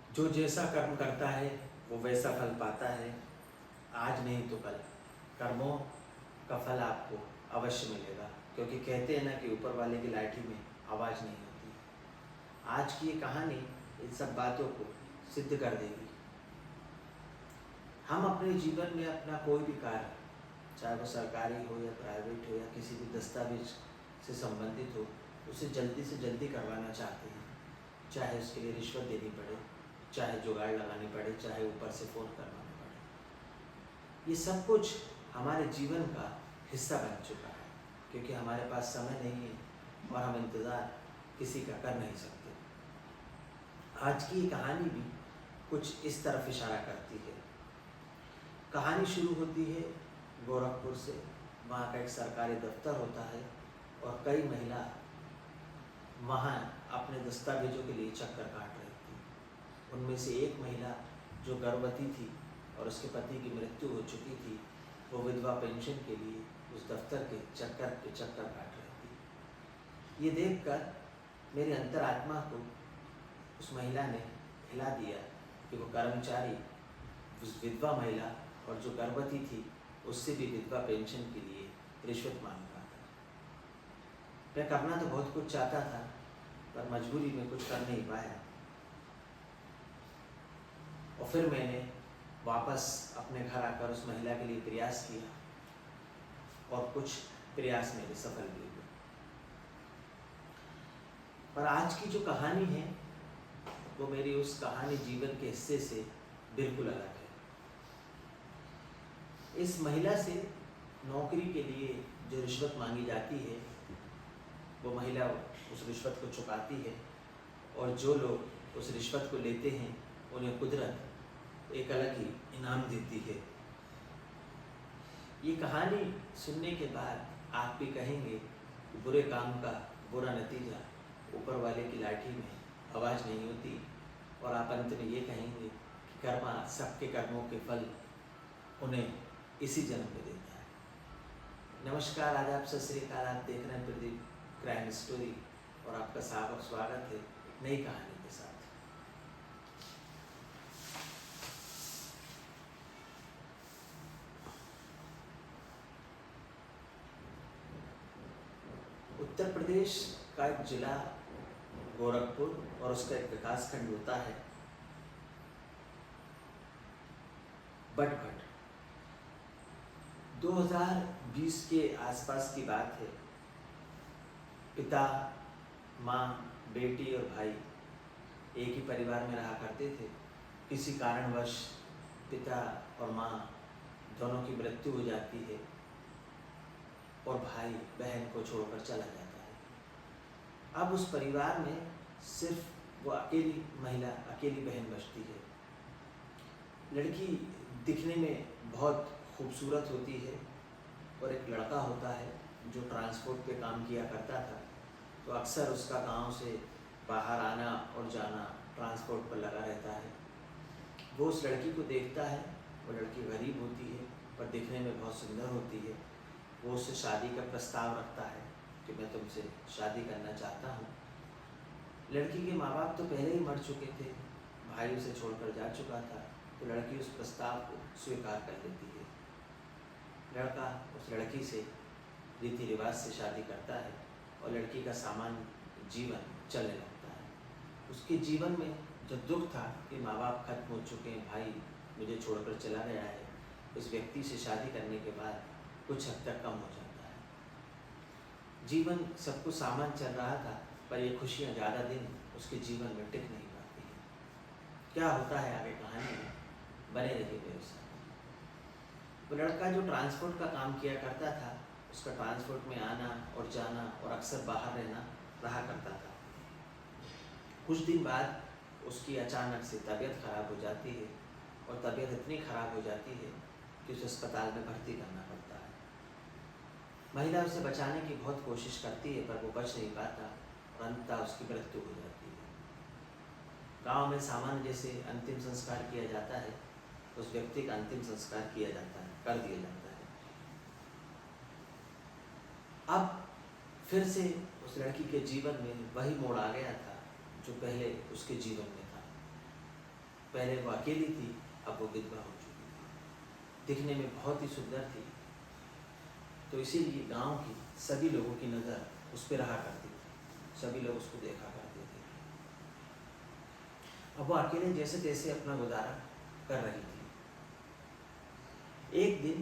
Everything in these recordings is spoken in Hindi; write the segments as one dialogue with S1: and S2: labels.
S1: जो जैसा कर्म करता है वो वैसा फल पाता है, आज नहीं तो कल। कर्मों का फल आपको अवश्य मिलेगा, क्योंकि कहते हैं ना कि ऊपर वाले की लाठी में आवाज़ नहीं होती। आज की ये कहानी इन सब बातों को सिद्ध कर देगी। हम अपने जीवन में अपना कोई भी कार्य, चाहे वो सरकारी हो या प्राइवेट हो या किसी भी दस्तावेज से संबंधित हो, उसे जल्दी से जल्दी करवाना चाहते हैं। चाहे उसके लिए रिश्वत देनी पड़े, चाहे जुगाड़ लगानी पड़े, चाहे ऊपर से फ़ोन करवाना पड़े। ये सब कुछ हमारे जीवन का हिस्सा बन चुका है, क्योंकि हमारे पास समय नहीं है और हम इंतज़ार किसी का कर नहीं सकते। आज की ये कहानी भी कुछ इस तरफ इशारा करती है। कहानी शुरू होती है गोरखपुर से। वहाँ का एक सरकारी दफ्तर होता है और कई महिला वहाँ अपने दस्तावेजों के लिए चक्कर काट रही थी। उनमें से एक महिला जो गर्भवती थी और उसके पति की मृत्यु हो चुकी थी, वो विधवा पेंशन के लिए उस दफ्तर के चक्कर काट रही थी। ये देखकर मेरी अंतरात्मा को उस महिला ने हिला दिया कि वो कर्मचारी उस विधवा महिला और जो गर्भवती थी उससे भी विधवा पेंशन के लिए रिश्वत मांग रहा था। मैं करना तो बहुत कुछ चाहता था, पर मजबूरी में कुछ कर नहीं पाया। और फिर मैंने वापस अपने घर आकर उस महिला के लिए प्रयास किया और कुछ प्रयास मेरे सफल भी हुए। पर आज की जो कहानी है वो मेरी उस कहानी जीवन के हिस्से से बिल्कुल अलग है। इस महिला से नौकरी के लिए जो रिश्वत मांगी जाती है, वो महिला उस रिश्वत को चुकाती है और जो लोग उस रिश्वत को लेते हैं उन्हें कुदरत एक अलग ही इनाम देती है। ये कहानी सुनने के बाद आप भी कहेंगे कि बुरे काम का बुरा नतीजा ऊपर वाले की लाठी में आवाज़ नहीं होती, और आप अंत में ये कहेंगे कि कर्मा सबके कर्मों के फल उन्हें इसी जन्म में देता है। नमस्कार, आदाब, सत श्री अकाल। आप देख रहे हैं प्रदीप क्राइम स्टोरी और आपका स्वागत है एक नई कहानी के साथ। उत्तर प्रदेश का एक जिला गोरखपुर और उसका एक विकासखंड होता है बटभट। 2020 के आसपास की बात है। पिता, माँ, बेटी और भाई एक ही परिवार में रहा करते थे। किसी कारणवश पिता और माँ दोनों की मृत्यु हो जाती है और भाई बहन को छोड़कर चला जाता है। अब उस परिवार में सिर्फ वो अकेली महिला, अकेली बहन बचती है। लड़की दिखने में बहुत खूबसूरत होती है और एक लड़का होता है जो ट्रांसपोर्ट पे काम किया करता था, तो अक्सर उसका गांव से बाहर आना और जाना ट्रांसपोर्ट पर लगा रहता है। वो उस लड़की को देखता है। वो लड़की गरीब होती है पर दिखने में बहुत सुंदर होती है। वो उससे शादी का प्रस्ताव रखता है कि मैं तुमसे शादी करना चाहता हूँ। लड़की के माँ बाप तो पहले ही मर चुके थे, भाई उसे छोड़कर जा चुका था, तो लड़की उस प्रस्ताव को स्वीकार कर लेती है। लड़का उस लड़की से रीति रिवाज से शादी करता है और लड़की का सामान्य जीवन चलने लगता है। उसके जीवन में जो दुख था कि माँ बाप खत्म हो चुके हैं, भाई मुझे छोड़कर चला गया है, उस व्यक्ति से शादी करने के बाद कुछ हद तक कम हो जाता है। जीवन सब कुछ सामान्य चल रहा था, पर ये खुशियाँ ज़्यादा दिन उसके जीवन में टिक नहीं पाती हैं। क्या होता है आगे कहानी में, बने रहिए मेरे साथ। वो लड़का जो ट्रांसपोर्ट का काम किया करता था, उसका ट्रांसपोर्ट में आना और जाना और अक्सर बाहर रहा करता था। कुछ दिन बाद उसकी अचानक से तबीयत खराब हो जाती है और तबीयत इतनी खराब हो जाती है कि उसे अस्पताल में भर्ती करना पड़ता है। महिला उसे बचाने की बहुत कोशिश करती है, पर वो बच नहीं पाता और अंततः उसकी मृत्यु हो जाती है। गांव में सामान्य जैसे अंतिम संस्कार किया जाता है, उस व्यक्ति का अंतिम संस्कार कर दिया जाता है। अब फिर से उस लड़की के जीवन में वही मोड़ आ गया था जो पहले उसके जीवन में था। पहले वो अकेली थी, अब वो विधवा हो चुकी थी। दिखने में बहुत ही सुंदर थी, तो इसीलिए गांव की सभी लोगों की नज़र उस पर रहा करती थी, सभी लोग उसको देखा करते थे। अब वो अकेले जैसे तैसे अपना गुजारा कर रही थी। एक दिन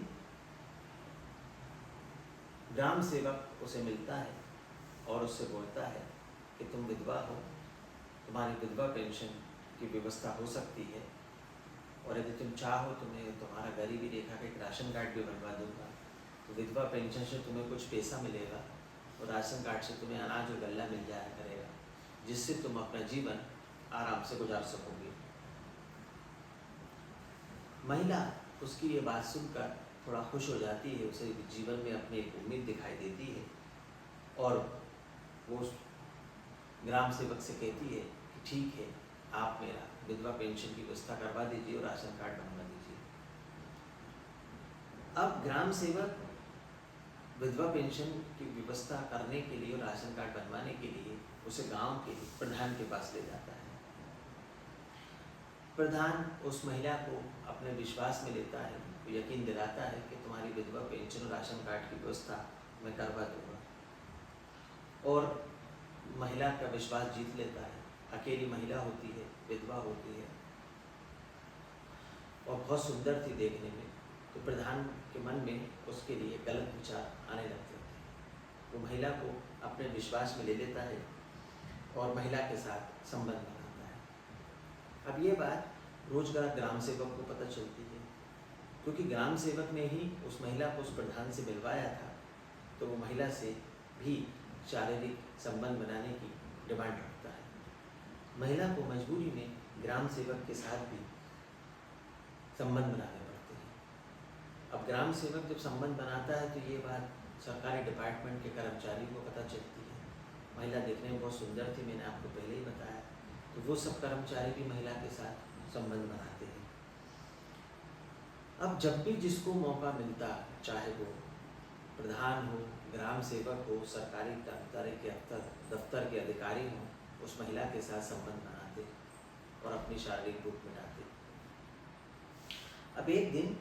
S1: ग्राम सेवक उसे मिलता है और उससे बोलता है कि तुम विधवा हो, तुम्हारी विधवा पेंशन की व्यवस्था हो सकती है, और यदि तुम चाहो तो मैं तुम्हारा गरीबी रेखा का एक राशन कार्ड भी बनवा दूंगा, तो विधवा पेंशन से तुम्हें कुछ पैसा मिलेगा और राशन कार्ड से तुम्हें अनाज और गल्ला मिल जाया करेगा, जिससे तुम अपना जीवन आराम से गुजार सकोगे। महिला उसकी ये बात सुनकर थोड़ा खुश हो जाती है, उसे जीवन में अपनी एक उम्मीद दिखाई देती है, और वो उस ग्राम सेवक से कहती है कि ठीक है, आप मेरा विधवा पेंशन की व्यवस्था करवा दीजिए और राशन कार्ड बनवा दीजिए। अब ग्राम सेवक विधवा पेंशन की व्यवस्था करने के लिए और राशन कार्ड बनवाने के लिए उसे गांव के प्रधान के पास ले जाता है। प्रधान उस महिला को अपने विश्वास में लेता है, यकीन दिलाता है कि तुम्हारी विधवा पेंशन और राशन कार्ड की व्यवस्था मैं करवा दूंगा, और महिला का विश्वास जीत लेता है। अकेली महिला होती है, विधवा होती है और बहुत सुंदर थी देखने में, तो प्रधान के मन में उसके लिए गलत विचार आने लगते थे। वो महिला को अपने विश्वास में ले लेता है और महिला के साथ संबंध बनाता है। अब ये बात रोजगार ग्राम सेवक को पता चलती है, क्योंकि ग्राम सेवक ने ही उस महिला को उस प्रधान से मिलवाया था, तो वो महिला से भी शारीरिक संबंध बनाने की डिमांड रखता है। महिला को मजबूरी में ग्राम सेवक के साथ भी संबंध बनाने पड़ते हैं। अब ग्राम सेवक जब संबंध बनाता है तो ये बात सरकारी डिपार्टमेंट के कर्मचारियों को पता चलती है। महिला देखने में बहुत सुंदर थी, मैंने आपको पहले ही बताया, तो वो सब कर्मचारी भी महिला के साथ संबंध बनाते हैं। अब जब भी जिसको मौका मिलता, चाहे वो प्रधान हो, ग्राम सेवक हो, सरकारी कर्मचारी के दफ्तर के अधिकारी हो, उस महिला के साथ संबंध बनाते और अपनी शारीरिक भूख मिटाते। अब एक दिन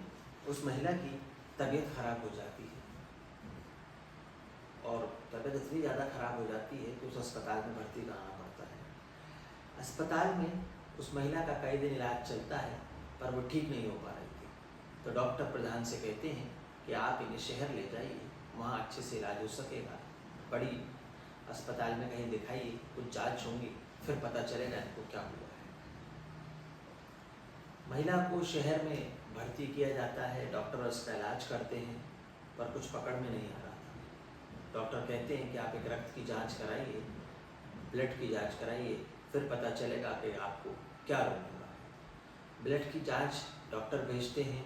S1: उस महिला की तबीयत खराब हो जाती है, और तबीयत इतनी ज़्यादा खराब हो जाती है कि उस अस्पताल में भर्ती कराना पड़ता है। अस्पताल में उस महिला का कई दिन इलाज चलता है, पर वो ठीक नहीं हो पा रही थी। तो डॉक्टर प्रधान से कहते हैं कि आप इन्हें शहर ले जाइए, वहाँ अच्छे से इलाज हो सकेगा, बड़ी अस्पताल में कहीं दिखाइए, कुछ जांच होंगी, फिर पता चलेगा इनको क्या हुआ है। महिला को शहर में भर्ती किया जाता है, डॉक्टर उसका इलाज करते हैं, पर कुछ पकड़ में नहीं आ रहा था। डॉक्टर कहते हैं कि आप एक रक्त की जांच कराइए, ब्लड की जांच कराइए, फिर पता चलेगा कि आपको क्या रोग हुआ है। ब्लड की जांच डॉक्टर भेजते हैं,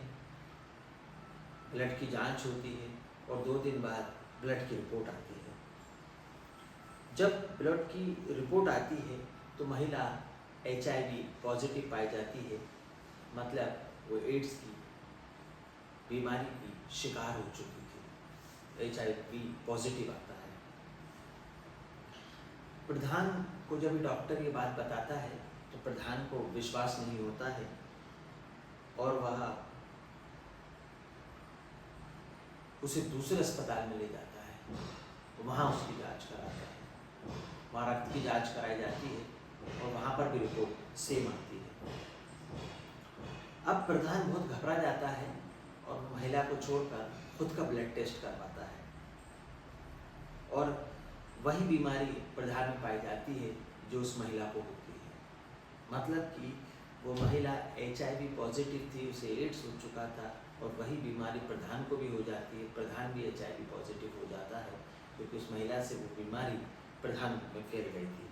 S1: ब्लड की जांच होती है और 2 दिन बाद ब्लड की रिपोर्ट आती है। जब ब्लड की रिपोर्ट आती है तो महिला HIV पॉजिटिव पाई जाती है, मतलब वो एड्स की बीमारी की शिकार हो चुकी थी। HIV पॉजिटिव आता है। प्रधान को जब डॉक्टर ये बात बताता है तो प्रधान को विश्वास नहीं होता है, और वह उसे दूसरे अस्पताल में ले जाता है, तो वहाँ उसकी जांच कराता है। वहाँ रक्त की जांच कराई जाती है और वहाँ पर भी रिपोर्ट सेम आती है। अब प्रधान बहुत घबरा जाता है और महिला को छोड़कर खुद का ब्लड टेस्ट करवाता है, और वही बीमारी प्रधान में पाई जाती है जो उस महिला को होती है। मतलब कि वो महिला HIV पॉजिटिव थी, उसे एड्स हो चुका था, और वही बीमारी प्रधान को भी हो जाती है। प्रधान भी HIV पॉजिटिव हो जाता है, क्योंकि उस महिला से वो बीमारी प्रधान में फैल गई थी।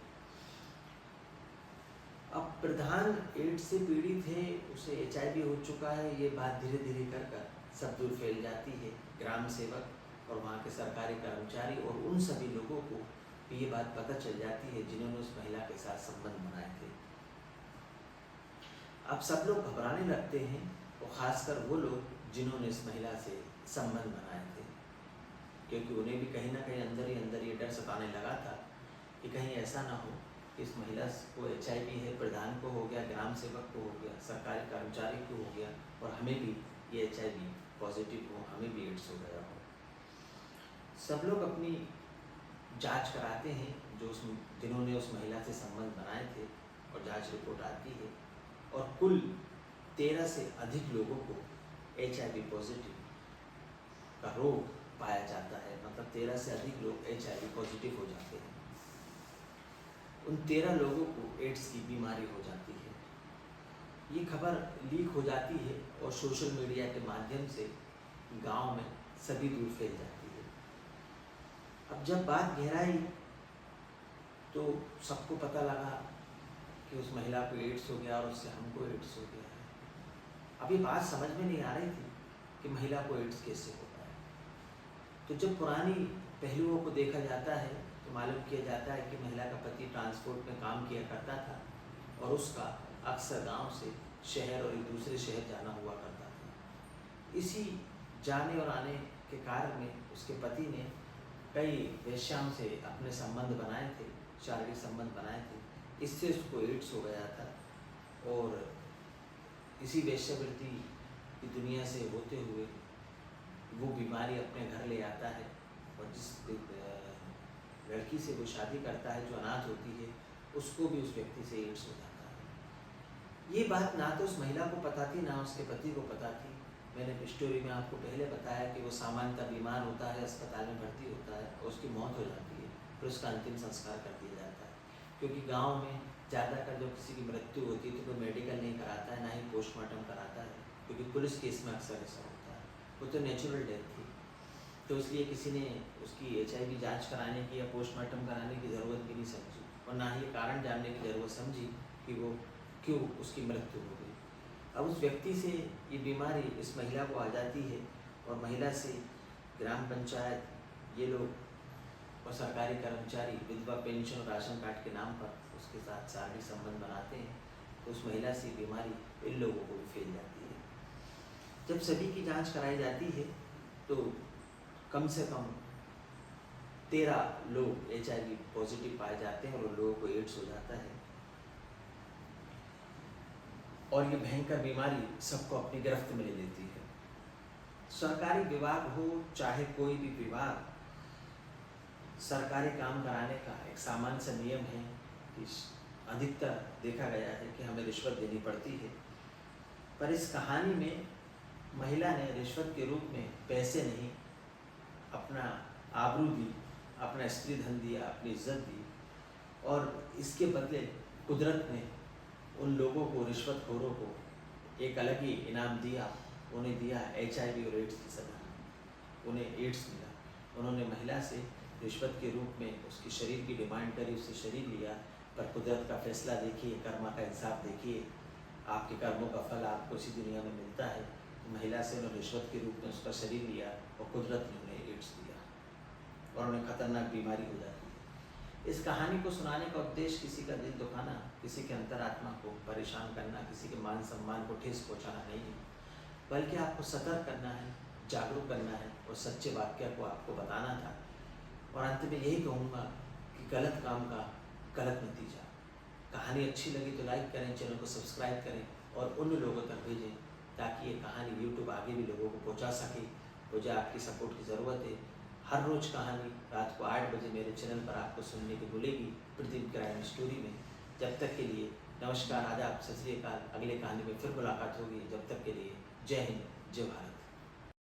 S1: अब प्रधान एड्स से पीड़ित है, उसे HIV हो चुका है, ये बात धीरे धीरे कर सब दूर फैल जाती है। ग्राम सेवक और वहाँ के सरकारी कर्मचारी और उन सभी लोगों को ये बात पता चल जाती है जिन्होंने उस महिला के साथ संबंध बनाए थे। अब सब लोग घबराने लगते हैं, और ख़ासकर वो लोग जिन्होंने इस महिला से संबंध बनाए थे, क्योंकि उन्हें भी कहीं ना कहीं अंदर ही अंदर ये डर सताने लगा था कि कहीं ऐसा ना हो कि इस महिला को HIV है, प्रधान को हो गया, ग्राम सेवक को हो गया, सरकारी कर्मचारी को हो गया और हमें भी ये HIV पॉजिटिव हो, हमें भी एड्स हो गया हो। सब लोग अपनी जांच कराते हैं, जो जिन्होंने उस महिला से संबंध बनाए थे, और जांच रिपोर्ट आती है और कुल 13 से अधिक लोगों को HIV पॉजिटिव का रोग पाया जाता है। मतलब 13 से अधिक लोग HIV पॉजिटिव हो जाते हैं। उन 13 लोगों को एड्स की बीमारी हो जाती है। ये खबर लीक हो जाती है और सोशल मीडिया के माध्यम से गांव में सभी दूर फैल जाती है। अब जब बात गहराई तो सबको पता लगा कि उस महिला को एड्स हो गया और उससे हमको एड्स हो गया है। अब ये बात समझ में नहीं आ रही थी कि महिला को एड्स कैसे होता है। तो जब पुरानी पहलुओं को देखा जाता है तो मालूम किया जाता है कि महिला का पति ट्रांसपोर्ट में काम किया करता था और उसका अक्सर गांव से शहर और एक दूसरे शहर जाना हुआ करता था। इसी जाने और आने के कारण में उसके पति ने कई वेश्याओं से अपने संबंध बनाए थे, शारीरिक संबंध बनाए थे। इससे उसको एड्स हो गया था और इसी वेश्यावृत्ति की दुनिया से होते हुए वो बीमारी अपने घर ले आता है और जिस लड़की से वो शादी करता है, जो अनाथ होती है, उसको भी उस व्यक्ति से एड्स हो जाता है। ये बात ना तो उस महिला को पता थी, ना उसके पति को पता थी। मैंने स्टोरी में आपको पहले बताया कि वो सामान्यतः बीमार होता है, अस्पताल में भर्ती होता है और उसकी मौत हो जाती है, फिर उसका अंतिम संस्कार कर दिया जाता है। क्योंकि गाँव में ज़्यादातर जब किसी की मृत्यु होती है तो कोई मेडिकल नहीं कराता है, ना ही पोस्टमार्टम कराता है, क्योंकि पुलिस केस में अक्सर ऐसा होता है। वो तो नेचुरल डेथ थी, तो इसलिए किसी ने उसकी HIV जांच कराने की या पोस्टमार्टम कराने की ज़रूरत भी नहीं समझी और ना ही ये कारण जानने की ज़रूरत समझी कि वो क्यों उसकी मृत्यु हो गई। अब उस व्यक्ति से ये बीमारी इस महिला को आ जाती है और महिला से ग्राम पंचायत, ये लोग और सरकारी कर्मचारी विधवा पेंशन और राशन कार्ड के नाम पर उसके साथ शारीरिक संबंध बनाते हैं, तो उस महिला से बीमारी इन लोगों को भी फैल जाती है। जब सभी की जांच कराई जाती है तो कम से कम 13 लोग HIV पॉजिटिव पाए जाते हैं और उन लोगों को एड्स हो जाता है। और ये भयंकर बीमारी सबको अपनी गिरफ्त में ले लेती है। सरकारी विभाग हो चाहे कोई भी विभाग, सरकारी काम कराने का एक सामान्य सा नियम है कि अधिकतर देखा गया है कि हमें रिश्वत देनी पड़ती है। पर इस कहानी में महिला ने रिश्वत के रूप में पैसे नहीं, अपना आबरू दी, अपना स्त्री धन दिया, अपनी इज्जत दी और इसके बदले कुदरत ने उन लोगों को, रिश्वतखोरों को एक अलग ही इनाम दिया। उन्हें दिया HIV और एड्स की सजा, उन्हें एड्स मिला। उन्होंने महिला से रिश्वत के रूप में उसकी शरीर की डिमांड करी, उससे शरीर लिया, पर कुदरत का फैसला देखिए, कर्मा का इंसाफ देखिए, आपके कर्मों का फल आपको इसी दुनिया में मिलता है। तो महिला से उन्होंने रिश्वत के रूप में उसका शरीर लिया और कुदरत ने उन्हें एड्स दिया और उन्हें खतरनाक बीमारी हो जाती है। इस कहानी को सुनाने का उद्देश्य किसी का दिल दुखाना, किसी के अंतरात्मा को परेशान करना, किसी के मान सम्मान को ठेस पहुँचाना नहीं है, बल्कि आपको सतर्क करना है, जागरूक करना है और सच्चे वाक्य को आपको बताना था। और अंत में यही कहूँगा कि गलत काम का गलत नतीजा। कहानी अच्छी लगी तो लाइक करें, चैनल को सब्सक्राइब करें और उन लोगों तक भेजें ताकि ये कहानी YouTube आगे भी लोगों को पहुंचा सके। मुझे आपकी सपोर्ट की ज़रूरत है। हर रोज़ कहानी रात को 8 बजे मेरे चैनल पर आपको सुनने को मिलेगी, प्रतिदिन क्राइम स्टोरी में। जब तक के लिए नमस्कार, आदाब, सत श्री अकाल। अगले कहानी में फिर मुलाकात होगी। जब तक के लिए जय हिंद, जय भारत।